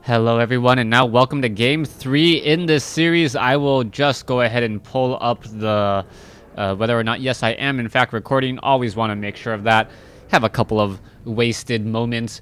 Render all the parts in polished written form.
Hello everyone, and now welcome to game 3 in this series. I will just go ahead and pull up the whether or not, yes, I am in fact recording. Always want to make sure of that. Have a couple of wasted moments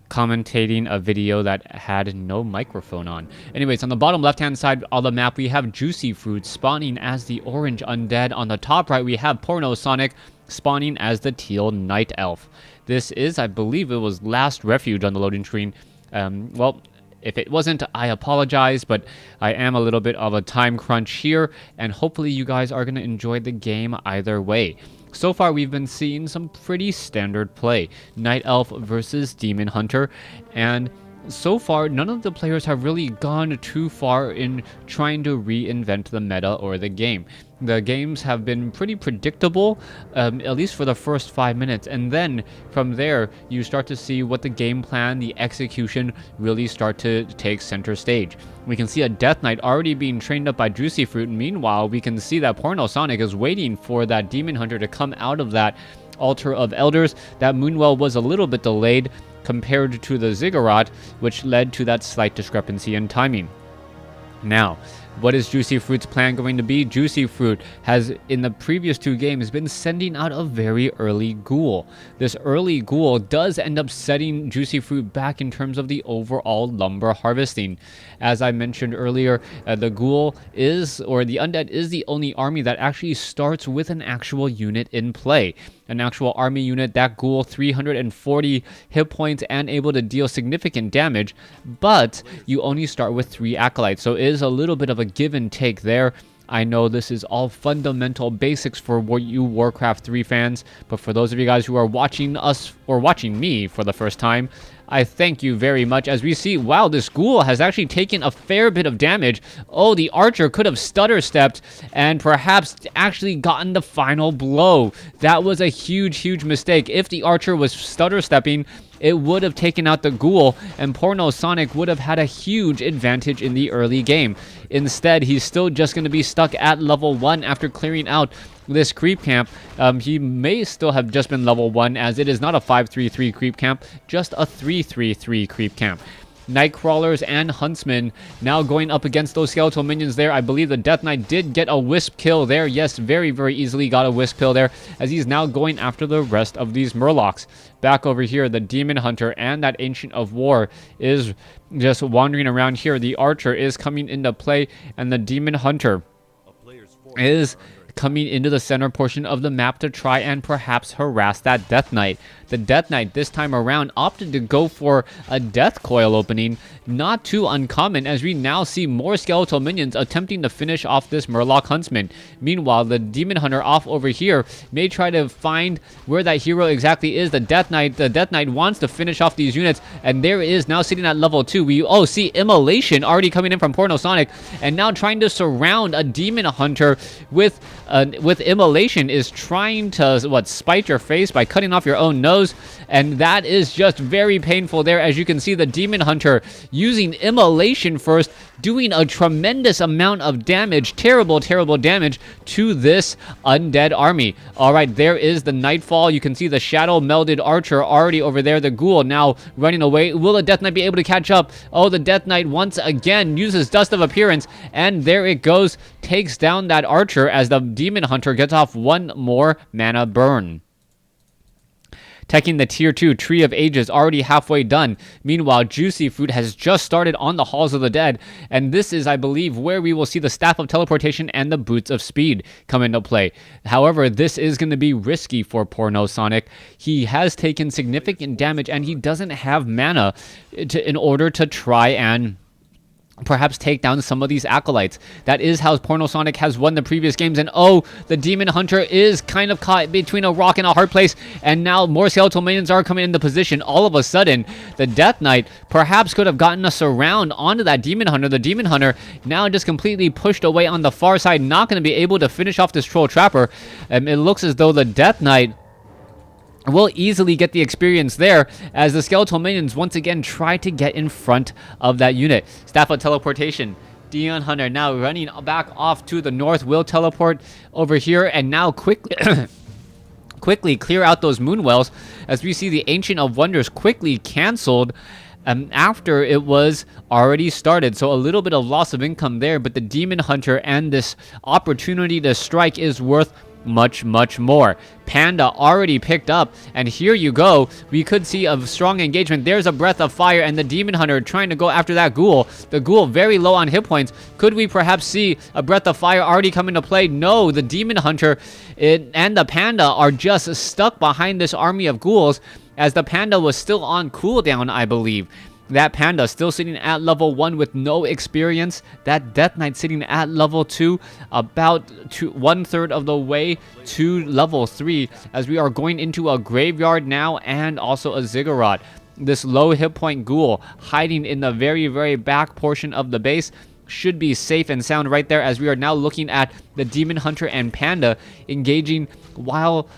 commentating a video that had no microphone on. Anyways, on the bottom left hand side of the map we have JuicyFruit spawning as the orange undead. On the top right we have Sonik spawning as the teal night elf. This is, I believe it was last refuge on the loading screen. Well, if it wasn't, I apologize, but I am a little bit of a time crunch here, and hopefully you guys are going to enjoy the game either way. So far, we've been seeing some pretty standard play. Night Elf versus Demon Hunter, and so far, none of the players have really gone too far in trying to reinvent the meta or the game. The games have been pretty predictable, at least for the first 5 minutes, and then from there, you start to see what the game plan, the execution, really start to take center stage. We can see a Death Knight already being trained up by JuicyFruit. Meanwhile, we can see that Sonik is waiting for that Demon Hunter to come out of that Altar of Elders. That Moonwell was a little bit delayed compared to the Ziggurat, which led to that slight discrepancy in timing. Now, what is JuicyFruit's plan going to be? JuicyFruit has, in the previous 2 games, been sending out a very early ghoul. This early ghoul does end up setting JuicyFruit back in terms of the overall lumber harvesting. As I mentioned earlier, the ghoul is, or the undead is the only army that actually starts with an actual unit in play. An actual army unit, that ghoul, 340 hit points and able to deal significant damage, but you only start with 3 acolytes, so it is a little bit of a give and take there. I know this is all fundamental basics for you WarCraft 3 fans, but for those of you guys who are watching us or watching me for the first time, I thank you very much. As we see, wow, this ghoul has actually taken a fair bit of damage. Oh, the archer could have stutter stepped and perhaps actually gotten the final blow. That was a huge mistake. If the archer was stutter stepping, it would have taken out the ghoul, and Sonic would have had a huge advantage in the early game. Instead, he's still just going to be stuck at level 1 after clearing out this creep camp. He may still have just been level 1, as it is not a 5-3-3 creep camp, just a 3-3-3 creep camp. Nightcrawlers and Huntsmen now going up against those skeletal minions there. I believe the Death Knight did get a wisp kill there. Yes, very easily got a wisp kill there, as he's now going after the rest of these Murlocs. Back over here, the Demon Hunter and that Ancient of War is just wandering around here. The Archer is coming into play, and the Demon Hunter is coming into the center portion of the map to try and perhaps harass that Death Knight. The Death Knight this time around opted to go for a Death Coil opening. Not too uncommon, as we now see more skeletal minions attempting to finish off this Murloc Huntsman. Meanwhile, the Demon Hunter off over here may try to find where that hero exactly is. The Death Knight wants to finish off these units, and there is now sitting at level 2. We see Immolation already coming in from Sonic, and now trying to surround a Demon Hunter with Immolation is trying to spite your face by cutting off your own nose, and that is just very painful there. As you can see, the Demon Hunter using Immolation first, doing a tremendous amount of damage, terrible damage to this undead army. All right, there is the Nightfall. You can see the shadow melded archer already over there. The ghoul now running away. Will the Death Knight be able to catch up? Oh, the Death Knight once again uses Dust of Appearance, and there it goes, takes down that archer as the Demon Hunter gets off 1 more mana burn. Teching the Tier 2 Tree of Ages already halfway done. Meanwhile, JuicyFruit has just started on the Halls of the Dead, and this is, I believe, where we will see the Staff of Teleportation and the Boots of Speed come into play. However, this is going to be risky for Sonic. He has taken significant damage, and he doesn't have mana in order to try and perhaps take down some of these acolytes. That is how Sonic has won the previous games, and oh, the Demon Hunter is kind of caught between a rock and a hard place, and now more skeletal minions are coming into position. All of a sudden, the Death Knight perhaps could have gotten us around onto that Demon Hunter. The Demon Hunter now just completely pushed away on the far side, not going to be able to finish off this Troll Trapper. It looks as though the Death Knight will easily get the experience there, as the skeletal minions once again try to get in front of that unit. Staff of Teleportation. Demon Hunter now running back off to the north, will teleport over here, and now quickly clear out those Moonwells, as we see the Ancient of Wonders quickly canceled, after it was already started. So a little bit of loss of income there, but the Demon Hunter and this opportunity to strike is worth much more. Panda already picked up, and here you go. We could see a strong engagement. There's a Breath of Fire, and the Demon Hunter trying to go after that ghoul. The ghoul very low on hit points. Could we perhaps see a Breath of Fire already come into play? No, the Demon Hunter and the Panda are just stuck behind this army of ghouls, as the Panda was still on cooldown, I believe. That Panda still sitting at level 1 with no experience. That Death Knight sitting at level 2, about 1/3 of the way to level 3, as we are going into a graveyard now and also a ziggurat. This low hit point ghoul hiding in the very back portion of the base should be safe and sound right there, as we are now looking at the Demon Hunter and Panda engaging, while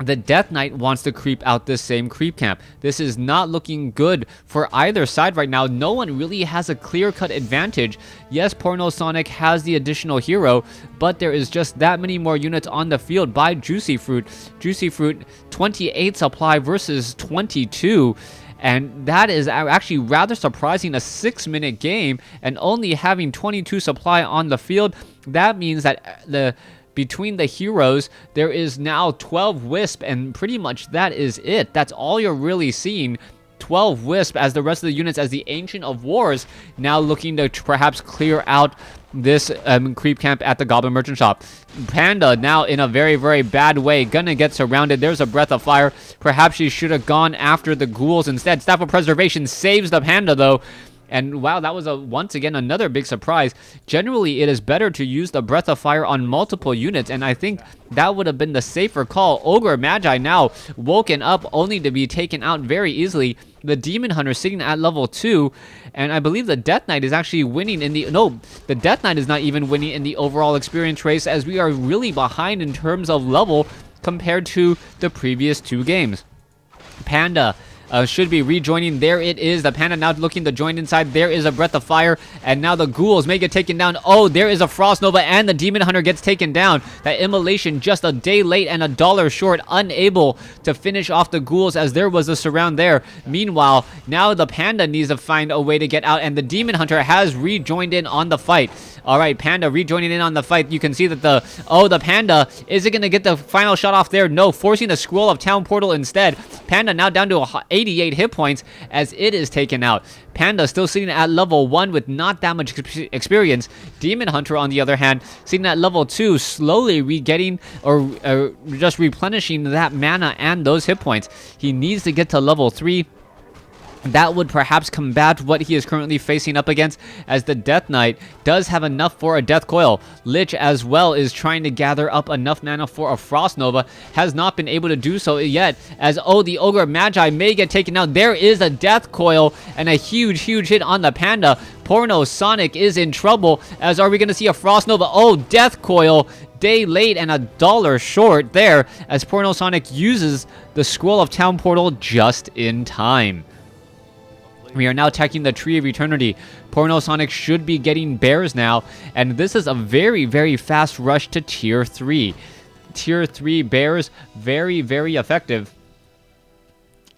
the Death Knight wants to creep out this same creep camp. This is not looking good for either side right now. No one really has a clear-cut advantage. Yes, Porno Sonic has the additional hero, but there is just that many more units on the field by JuicyFruit. JuicyFruit, 28 supply versus 22. And that is actually rather surprising. A 6-minute game and only having 22 supply on the field. That means that between the heroes, there is now 12 Wisp, and pretty much that is it. That's all you're really seeing. 12 Wisp, as the rest of the units, as the Ancient of Wars, now looking to perhaps clear out this creep camp at the Goblin Merchant Shop. Panda now in a very bad way, gonna get surrounded. There's a Breath of Fire. Perhaps she should have gone after the ghouls instead. Staff of Preservation saves the Panda, though. And wow, that was once again another big surprise. Generally, it is better to use the Breath of Fire on multiple units, and I think that would have been the safer call. Ogre Magi now woken up, only to be taken out very easily. The Demon Hunter sitting at level 2, and I believe the Death Knight is actually winning in the... No, the Death Knight is not even winning in the overall experience race, as we are really behind in terms of level compared to the previous 2 games. Panda should be rejoining. There it is. The Panda now looking to join inside. There is a Breath of Fire, and now the ghouls may get taken down. Oh, there is a Frost Nova, and the Demon Hunter gets taken down. That Immolation just a day late and $1 short, unable to finish off the ghouls, as there was a surround there. Meanwhile, now the Panda needs to find a way to get out, and the Demon Hunter has rejoined in on the fight. All right, Panda rejoining in on the fight. You can see that the Panda, is it going to get the final shot off there? No, forcing the Scroll of Town Portal instead. Panda now down to 88 hit points as it is taken out. Panda still sitting at level 1 with not that much experience. Demon Hunter, on the other hand, sitting at level 2, slowly re-getting or just replenishing that mana and those hit points. He needs to get to level 3. That would perhaps combat what he is currently facing up against, as the Death Knight does have enough for a Death Coil. Lich as well is trying to gather up enough mana for a Frost Nova. Has not been able to do so yet, as the Ogre Magi may get taken out. There is a Death Coil and a huge hit on the Panda. Porno Sonic is in trouble, as are we going to see a Frost Nova? Oh, Death Coil. Day late and $1 short there, as Porno Sonic uses the Scroll of Town Portal just in time. We are now attacking the Tree of Eternity. Porno Sonic should be getting bears now, and this is a very fast rush to Tier 3. Tier 3 bears, very effective,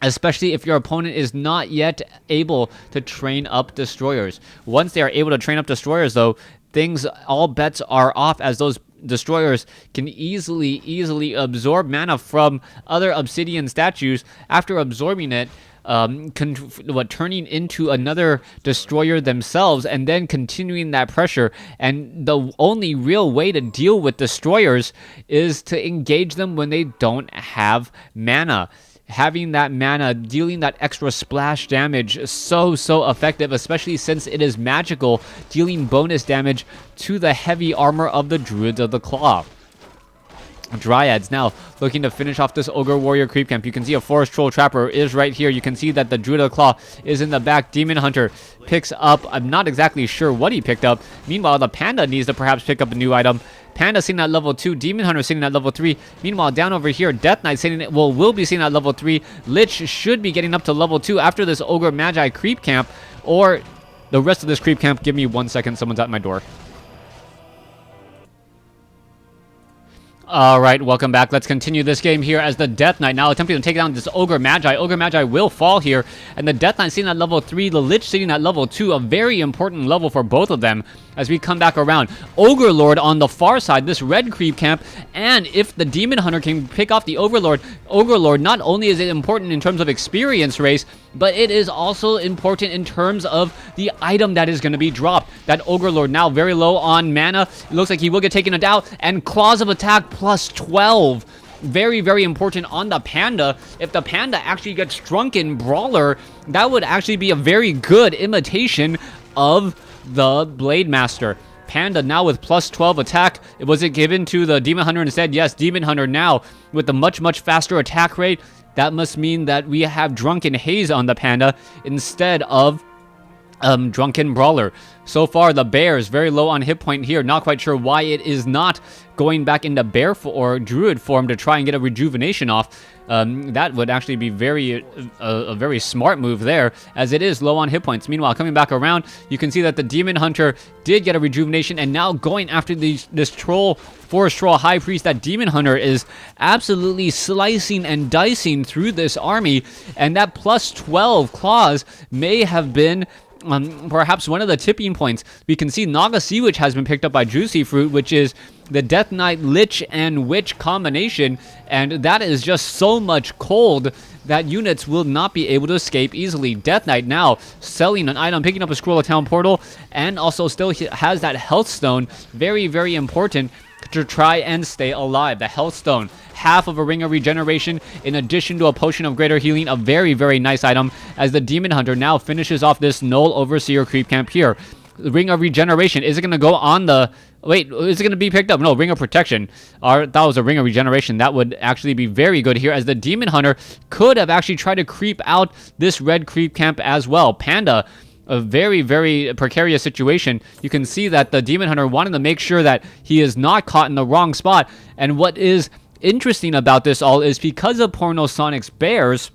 especially if your opponent is not yet able to train up destroyers. Once they are able to train up destroyers, though, all bets are off, as those destroyers can easily absorb mana from other obsidian statues. After absorbing it, turning into another destroyer themselves, and then continuing that pressure. And the only real way to deal with destroyers is to engage them when they don't have mana. Having that mana, dealing that extra splash damage is so effective, especially since it is magical, dealing bonus damage to the heavy armor of the Druids of the Claw. Dryads now looking to finish off this Ogre Warrior creep camp. You can see a Forest Troll Trapper is right here. You can see that the Druid of the Claw is in the back. Demon Hunter picks up, I'm not exactly sure what he picked up. Meanwhile, the Panda needs to perhaps pick up a new item. Panda sitting at level 2, Demon Hunter sitting at level 3. Meanwhile, down over here, Death Knight will be sitting at level 3. Lich should be getting up to level 2 after this Ogre Magi creep camp, or the rest of this creep camp. Give me 1 second, someone's at my door. Alright, welcome back. Let's continue this game here as the Death Knight now attempting to take down this Ogre Magi. Ogre Magi will fall here, and the Death Knight sitting at level 3, the Lich sitting at level 2, a very important level for both of them as we come back around. Ogre Lord on the far side, this red creep camp, and if the Demon Hunter can pick off the Ogre Lord, not only is it important in terms of experience race, but it is also important in terms of the item that is going to be dropped. That Ogre Lord now very low on mana. It looks like he will get taken out, and Claws of Attack plus 12. Very, very important on the Panda. If the Panda actually gets Drunken Brawler, that would actually be a very good imitation of the Blade Master. Panda now with plus 12 attack. Was it given to the Demon Hunter instead? Yes, Demon Hunter now with the much, much faster attack rate. That must mean that we have Drunken Haze on the Panda instead of Drunken Brawler. So far, the Bears very low on hit point here. Not quite sure why it is not going back into Bear or Druid form to try and get a rejuvenation off. That would actually be a very smart move there, as it is low on hit points. Meanwhile, coming back around, you can see that the Demon Hunter did get a rejuvenation, and now going after this Forest Troll High Priest. That Demon Hunter is absolutely slicing and dicing through this army, and that plus 12 claws may have been perhaps one of the tipping points. We can see Naga Sea Witch has been picked up by JuicyFruit, which is the Death Knight Lich and Witch combination, and that is just so much cold that units will not be able to escape easily. Death Knight now selling an item, picking up a Scroll of Town Portal, and also still has that Health Stone. Very, very important to try and stay alive. The Health Stone, half of a Ring of Regeneration in addition to a Potion of Greater Healing. A very, very nice item as the Demon Hunter now finishes off this Null Overseer creep camp here. The Ring of Regeneration, is it going to go on the... Wait, is it going to be picked up? No, Ring of Protection. That was a Ring of Regeneration. That would actually be very good here, as the Demon Hunter could have actually tried to creep out this red creep camp as well. Panda, a very, very precarious situation. You can see that the Demon Hunter wanted to make sure that he is not caught in the wrong spot. And what is interesting about this all is because of Porno Sonic's Bears,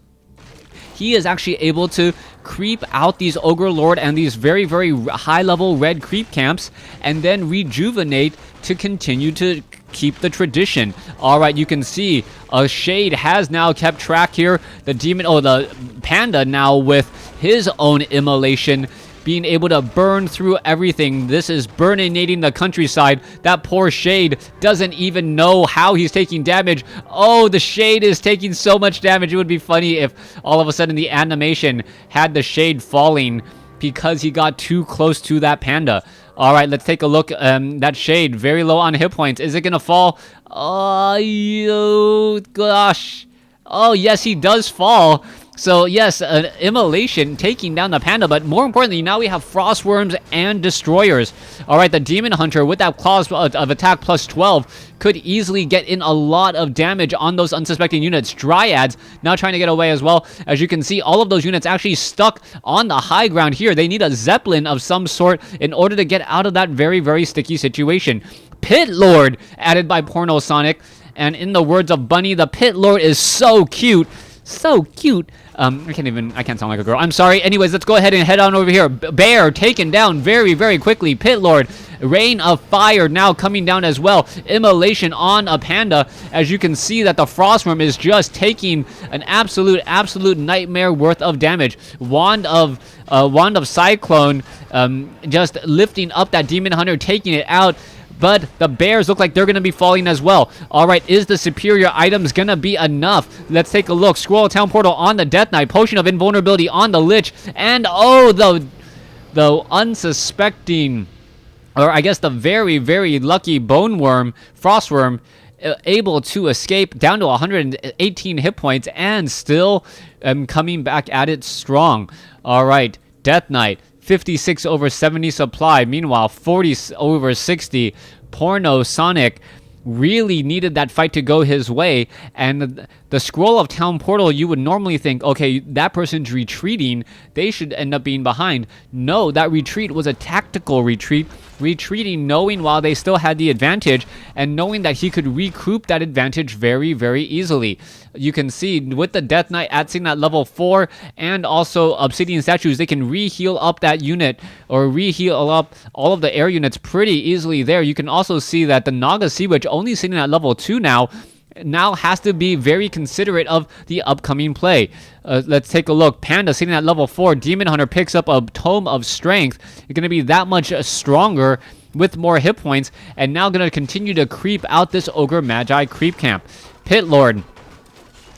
he is actually able to creep out these Ogre Lord and these very, very high-level red creep camps and then rejuvenate to continue to keep the tradition. All right, you can see a Shade has now kept track here. The Panda now with his own immolation, being able to burn through everything. This is burninating the countryside. That poor Shade doesn't even know how he's taking damage. Oh, the Shade is taking so much damage. It would be funny if all of a sudden the animation had the Shade falling because he got too close to that Panda. All right, let's take a look. That Shade, very low on hit points. Is it going to fall? Oh, gosh. Oh, yes, he does fall. So, yes, an immolation taking down the Panda, but more importantly, now we have Frostworms and Destroyers. All right, the Demon Hunter with that Claws of Attack plus 12 could easily get in a lot of damage on those unsuspecting units. Dryads now trying to get away as well. As you can see, all of those units actually stuck on the high ground here. They need a Zeppelin of some sort in order to get out of that very, very sticky situation. Pit Lord added by Porno Sonic. And in the words of Bunny, the Pit Lord is so cute. So cute. I can't sound like a girl. I'm sorry. Anyways, let's go ahead and head on over here. Bear taken down very, very quickly. Pit Lord, Rain of Fire now coming down as well. Immolation on a Panda. As you can see that the Frostworm is just taking an absolute nightmare worth of damage. Wand of Cyclone just lifting up that Demon Hunter, taking it out. But the Bears look like they're going to be falling as well. All right, is the superior items going to be enough? Let's take a look. Scroll of Town Portal on the Death Knight. Potion of Invulnerability on the Lich. And, oh, the unsuspecting, or I guess the very, very lucky Frostworm, able to escape down to 118 hit points and still coming back at it strong. All right, Death Knight. 56 over 70 supply. Meanwhile, 40 over 60. Porno Sonic really needed that fight to go his way, and The Scroll of Town Portal, you would normally think, okay, that person's retreating. They should end up being behind. No, that retreat was a tactical retreat. Retreating, knowing while they still had the advantage, and knowing that he could recoup that advantage very, very easily. You can see with the Death Knight at sitting at level 4, and also Obsidian Statues, they can re-heal up that unit, or re-heal up all of the air units pretty easily there. You can also see that the Naga Sea Witch, only sitting at level 2 now has to be very considerate of the upcoming play. Let's take a look. Panda sitting at level 4. Demon Hunter picks up a Tome of Strength. It's going to be that much stronger with more hit points, and now going to continue to creep out this Ogre Magi creep camp. Pit Lord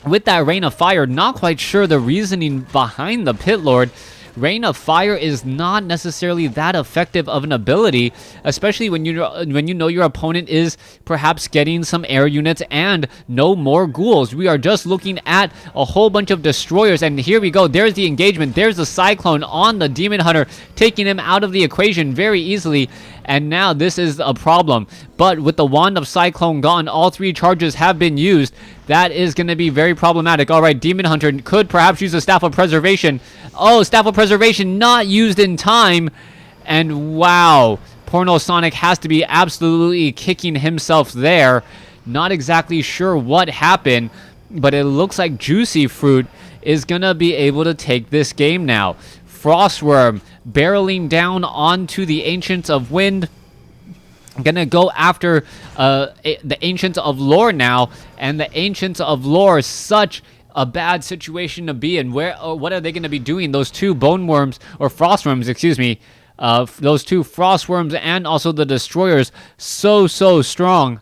with that Rain of Fire, not quite sure the reasoning behind the Pit Lord. Rain of Fire is not necessarily that effective of an ability, especially when you know your opponent is perhaps getting some air units and no more ghouls. We are just looking at a whole bunch of destroyers, and here we go. There's the engagement. There's the Cyclone on the Demon Hunter, taking him out of the equation very easily. And now this is a problem. But with the Wand of Cyclone gone, all 3 charges have been used. That is going to be very problematic. All right, Demon Hunter could perhaps use a Staff of Preservation. Oh, Staff of Preservation not used in time. And wow, Porno Sonic has to be absolutely kicking himself there. Not exactly sure what happened, but it looks like JuicyFruit is going to be able to take this game now. Frostworm barreling down onto the Ancients of Wind. Gonna go after the Ancients of Lore now, and the Ancients of Lore, such a bad situation to be in. What are they gonna be doing? Those 2 bone worms, or frostworms, excuse me, those 2 frostworms and also the destroyers, so strong.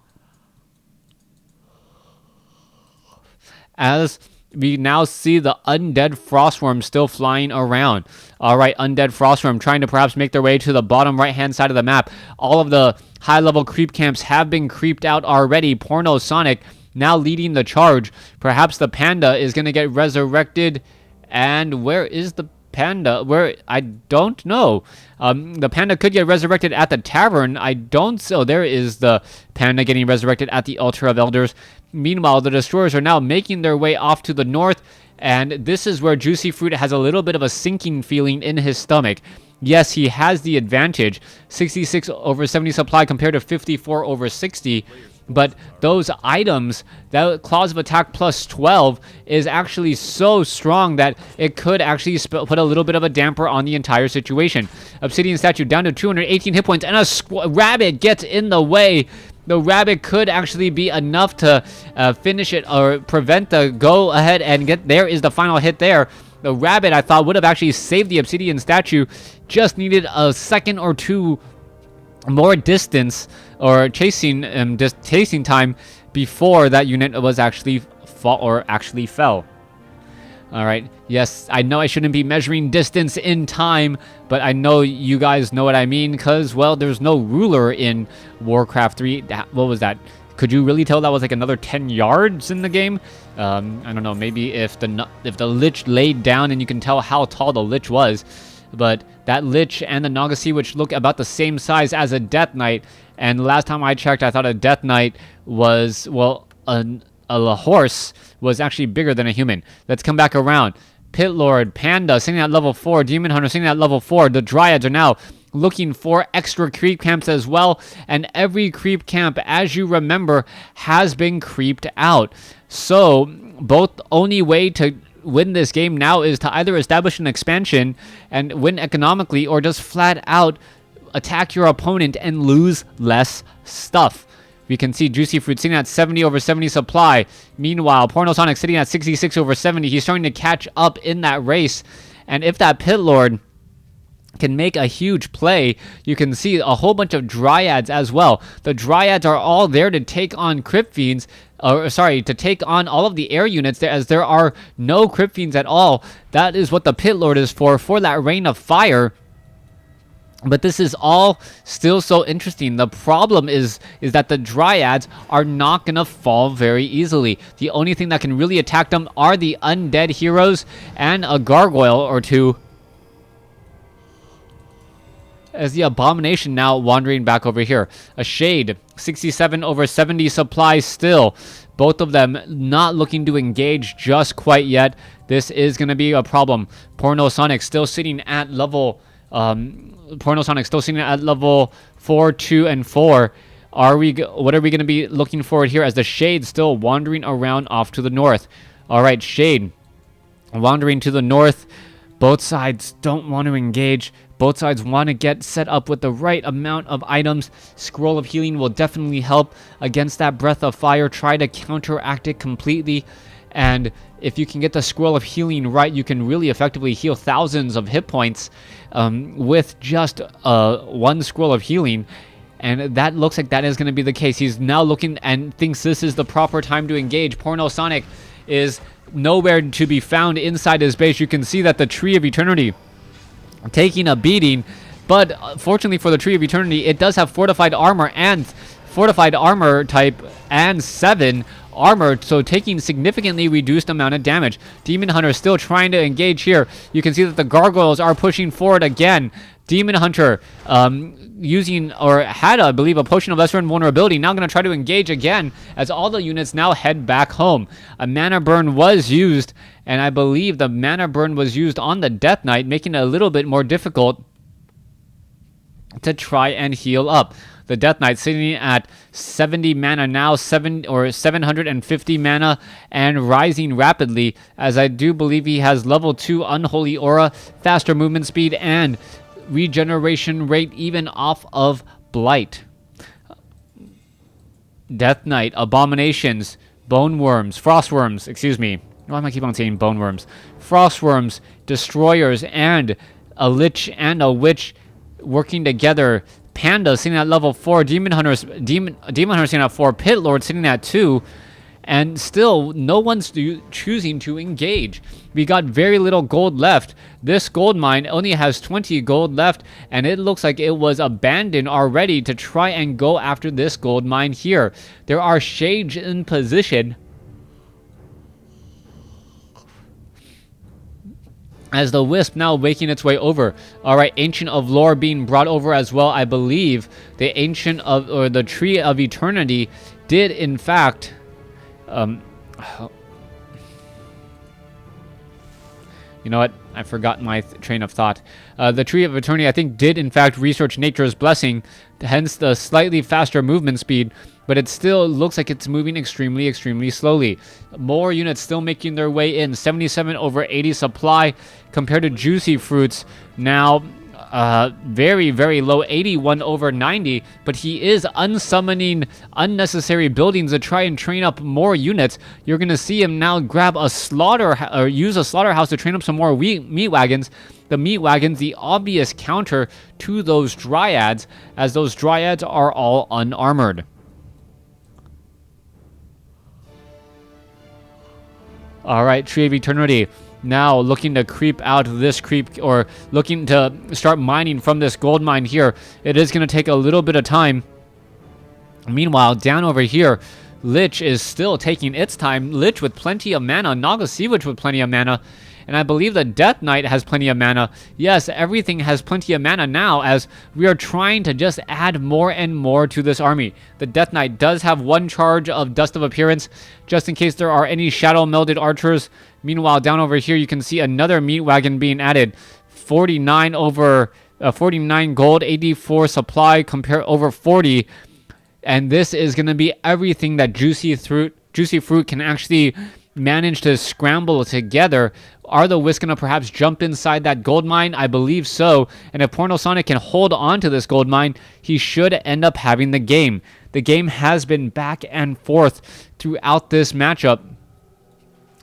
As we now see the Undead Frostworm still flying around. Alright, Undead Frostworm trying to perhaps make their way to the bottom right-hand side of the map. All of the high-level creep camps have been creeped out already. Porno Sonic now leading the charge. Perhaps the Panda is going to get resurrected. And where is the Panda? Where? I don't know. The Panda could get resurrected at the tavern. I don't. So there is the Panda getting resurrected at the Altar of Elders. Meanwhile, the Destroyers are now making their way off to the north. And this is where JuicyFruit has a little bit of a sinking feeling in his stomach. Yes, he has the advantage. 66 over 70 supply compared to 54 over 60. But those items, that Claws of Attack plus 12 is actually so strong that it could actually put a little bit of a damper on the entire situation. Obsidian Statue down to 218 hit points, and a rabbit gets in the way. The rabbit could actually be enough to finish it or prevent the go ahead and get. There is the final hit there. The rabbit, I thought, would have actually saved the Obsidian Statue. Just needed a second or 2 more distance or chasing time before that unit was actually fell. All right. Yes, I know I shouldn't be measuring distance in time, but I know you guys know what I mean, because, well, there's no ruler in WarCraft 3. What was that? Could you really tell that was like another 10 yards in the game? I don't know. Maybe if the Lich laid down and you can tell how tall the Lich was. But that Lich and the Naga Sea Witch look about the same size as a Death Knight. And last time I checked, I thought a Death Knight was, well, a horse was actually bigger than a human. Let's come back around. Pit Lord, Panda sitting at level 4, Demon Hunter sitting at level 4. The Dryads are now looking for extra creep camps as well. And every creep camp, as you remember, has been creeped out. So both only way to win this game now is to either establish an expansion and win economically, or just flat out attack your opponent and lose less stuff. We can see JuicyFruit sitting at 70 over 70 supply. Meanwhile, Porno Sonic sitting at 66 over 70. He's starting to catch up in that race. And if that Pit Lord can make a huge play, you can see a whole bunch of Dryads as well. The Dryads are all there to take on Crypt Fiends, to take on all of the air units there, as there are no Crypt Fiends at all. That is what the Pit Lord is for that Rain of Fire. But this is all still so interesting. The problem is that the Dryads are not going to fall very easily. The only thing that can really attack them are the undead heroes and a gargoyle or 2. as the Abomination now wandering back over here. A Shade, 67 over 70 supply still. Both of them not looking to engage just quite yet. This is going to be a problem. Sonik still sitting at level... Sonik still sitting at level 4, 2, and 4. What are we going to be looking forward here as the Shade still wandering around off to the north? All right, Shade wandering to the north. Both sides don't want to engage. Both sides want to get set up with the right amount of items. Scroll of Healing will definitely help against that Breath of Fire. Try to counteract it completely. And if you can get the Scroll of Healing right, you can really effectively heal thousands of hit points with just one Scroll of Healing. And that looks like that is going to be the case. He's now looking and thinks this is the proper time to engage. Sonic is nowhere to be found inside his base. You can see that the Tree of Eternity taking a beating, but fortunately for the Tree of Eternity, it does have fortified armor type and 7 armor, so taking significantly reduced amount of damage. Demon Hunter still trying to engage here. You can see that the gargoyles are pushing forward again. Demon Hunter using, or had, I believe, a potion of lesser invulnerability. Now going to try to engage again as all the units now head back home. A mana burn was used, and I believe the mana burn was used on the Death Knight, making it a little bit more difficult to try and heal up. The Death Knight sitting at 70 mana now, 750 mana, and rising rapidly, as I do believe he has level 2 Unholy Aura, faster movement speed, and regeneration rate even off of Blight. Death Knight, Abominations, Frostworms, excuse me. Why am I keep on saying Bone Worms? Frostworms, Destroyers, and a Lich and a Witch working together. Panda sitting at level 4, Demon Hunter sitting at 4, Pit Lord sitting at 2, and still no one's choosing to engage. We got very little gold left. This gold mine only has 20 gold left, and it looks like it was abandoned already to try and go after this gold mine here. There are shades in position as the Wisp now making its way over. Alright, Ancient of Lore being brought over as well. I believe the the Tree of Eternity did in fact you know what? I forgot my train of thought. The Tree of Eternity, I think, did in fact research Nature's Blessing, hence the slightly faster movement speed, but it still looks like it's moving extremely, extremely slowly. More units still making their way in. 77 over 80 supply compared to JuicyFruit's now very, very low, 81 over 90, but he is unsummoning unnecessary buildings to try and train up more units. You're going to see him now grab a use a slaughterhouse to train up some more meat wagons. The meat wagons, the obvious counter to those dryads, as those dryads are all unarmored. All right, Tree of Eternity now looking to creep out this or looking to start mining from this gold mine here. It is going to take a little bit of time. Meanwhile, down over here, Lich is still taking its time. Lich with plenty of mana, Naga Sea Witch with plenty of mana, and I believe the Death Knight has plenty of mana. Yes, everything has plenty of mana now as we are trying to just add more and more to this army. The Death Knight does have one charge of Dust of Appearance, just in case there are any Shadow Melded Archers. Meanwhile, down over here, you can see another meat wagon being added. 49 gold, 84 supply, compare over 40. And this is going to be everything that JuicyFruit can actually manage to scramble together. Are the Wisp going to perhaps jump inside that gold mine? I believe so. And if Sonic can hold on to this gold mine, he should end up having the game. The game has been back and forth throughout this matchup,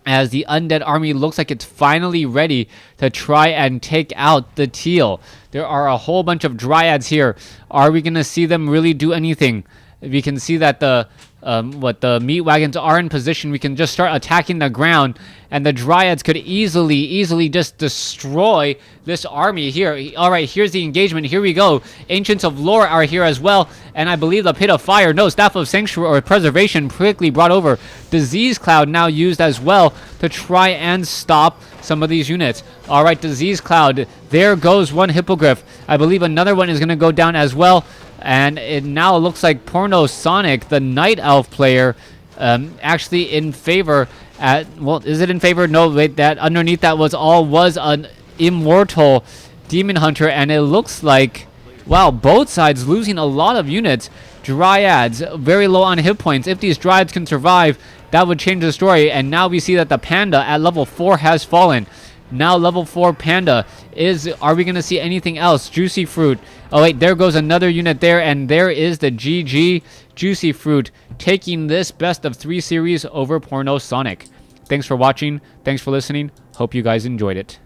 as the Undead army looks like it's finally ready to try and take out the Teal. There are a whole bunch of Dryads here. Are we going to see them really do anything? We can see that the the meat wagons are in position. We can just start attacking the ground, and the Dryads could easily just destroy this army here. All right, here's the engagement. Here we go. Ancients of Lore are here as well, and I believe the Pit of Fire, no, Staff of Sanctuary or Preservation quickly brought over. Disease Cloud now used as well to try and stop some of these units. All right, Disease Cloud. There goes one Hippogriff. I believe another one is going to go down as well. And it now looks like Porno Sonic, the Night Elf player, actually in favor at, well, is it in favor? No, wait, that underneath that was an Immortal Demon Hunter, and it looks like, wow, both sides losing a lot of units. Dryads, very low on hit points. If these Dryads can survive, that would change the story. And now we see that the Panda at level 4 has fallen. Now level 4 Panda are we going to see anything else? JuicyFruit. Oh wait, there goes another unit there, and there is the GG JuicyFruit taking this best of 3 series over Porno Sonic. Thanks for watching. Thanks for listening. Hope you guys enjoyed it.